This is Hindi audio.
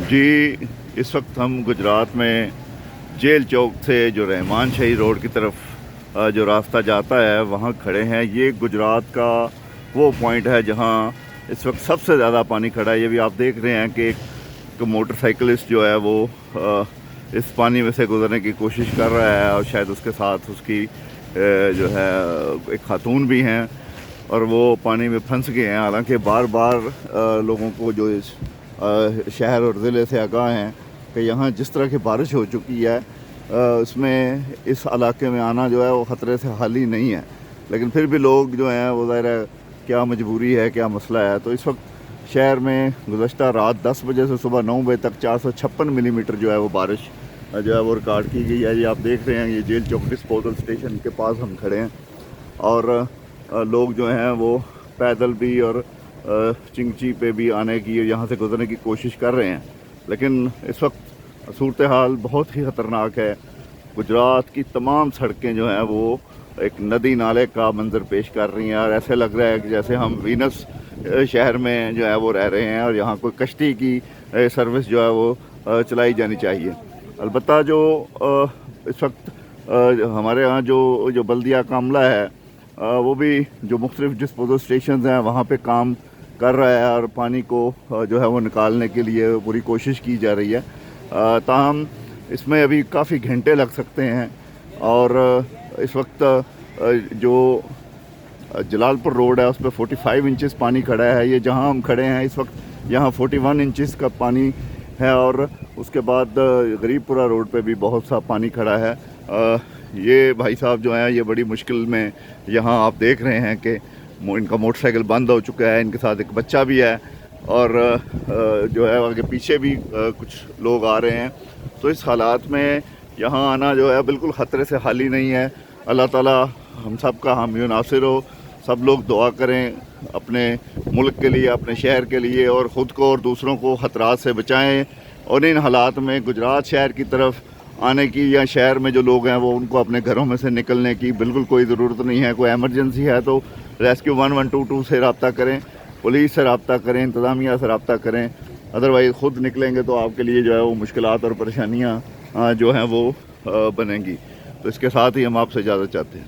जी, इस वक्त हम गुजरात में जेल चौक से जो रहमान शाही रोड की तरफ जो रास्ता जाता है वहाँ खड़े हैं। ये गुजरात का वो पॉइंट है जहाँ इस वक्त सबसे ज़्यादा पानी खड़ा है। ये भी आप देख रहे हैं कि एक मोटरसाइकिलिस्ट जो है वो इस पानी में से गुजरने की कोशिश कर रहा है और शायद उसके साथ उसकी जो है एक खातून भी हैं और वो पानी में फंस गए हैं। हालांकि बार बार लोगों को जो इस शहर और ज़िले से आगाह हैं कि यहाँ जिस तरह की बारिश हो चुकी है उसमें इस इलाके में आना जो है वो ख़तरे से खाली नहीं है, लेकिन फिर भी लोग जो हैं वो ज़ाहिर है क्या मजबूरी है, क्या मसला है। तो इस वक्त शहर में गुज़श्ता रात 10 बजे से सुबह 9 बजे तक 456 मिलीमीटर जो है वो बारिश जो है वो रिकॉर्ड की गई है। ये आप देख रहे हैं, ये जेल चौक डिस्पोजल स्टेशन के पास हम खड़े हैं और लोग जो हैं वो पैदल भी और चिंगची पे भी आने की, यहाँ से गुजरने की कोशिश कर रहे हैं, लेकिन इस वक्त सूरत हाल बहुत ही ख़तरनाक है। गुजरात की तमाम सड़कें जो हैं वो एक नदी नाले का मंजर पेश कर रही हैं और ऐसे लग रहा है कि जैसे हम वीनस शहर में जो है वो रह रहे हैं और यहाँ कोई कश्ती की सर्विस जो है वो चलाई जानी चाहिए। अलबत्ता जो इस वक्त हमारे यहाँ जो बल्दिया का अमला है वो भी जो मुख्तलिफ डिस्पोजल स्टेशन हैं वहाँ पे काम कर रहा है और पानी को जो है वो निकालने के लिए पूरी कोशिश की जा रही है। ताहम इसमें अभी काफ़ी घंटे लग सकते हैं और इस वक्त जो जलालपुर रोड है उस पर 45 इंचेस पानी खड़ा है। ये जहाँ हम खड़े हैं इस वक्त यहाँ 41 इंचेस का पानी है और उसके बाद गरीबपुरा रोड पे भी बहुत सा पानी खड़ा है। ये भाई साहब जो हैं ये बड़ी मुश्किल में, यहाँ आप देख रहे हैं कि इनका मोटरसाइकिल बंद हो चुका है, इनके साथ एक बच्चा भी है और जो है आगे पीछे भी कुछ लोग आ रहे हैं। तो इस हालात में यहाँ आना जो है बिल्कुल ख़तरे से खाली नहीं है। अल्लाह ताला हम सब का हामी नासिर हो। सब लोग दुआ करें अपने मुल्क के लिए, अपने शहर के लिए और ख़ुद को और दूसरों को ख़तरात से बचाएं। और इन हालात में गुजरात शहर की तरफ आने की या शहर में जो लोग हैं वो उनको अपने घरों में से निकलने की बिल्कुल कोई ज़रूरत नहीं है। कोई एमरजेंसी है तो रेस्क्यू 1122 से रब्ता करें, पुलिस से रब्ता करें, इंतज़ामिया से रब्ता करें। अदरवाइज़ ख़ुद निकलेंगे तो आपके लिए जो है वो मुश्किलात और परेशानियाँ जो हैं वो बनेंगी। तो इसके साथ ही हम आपसे इजाज़त चाहते हैं।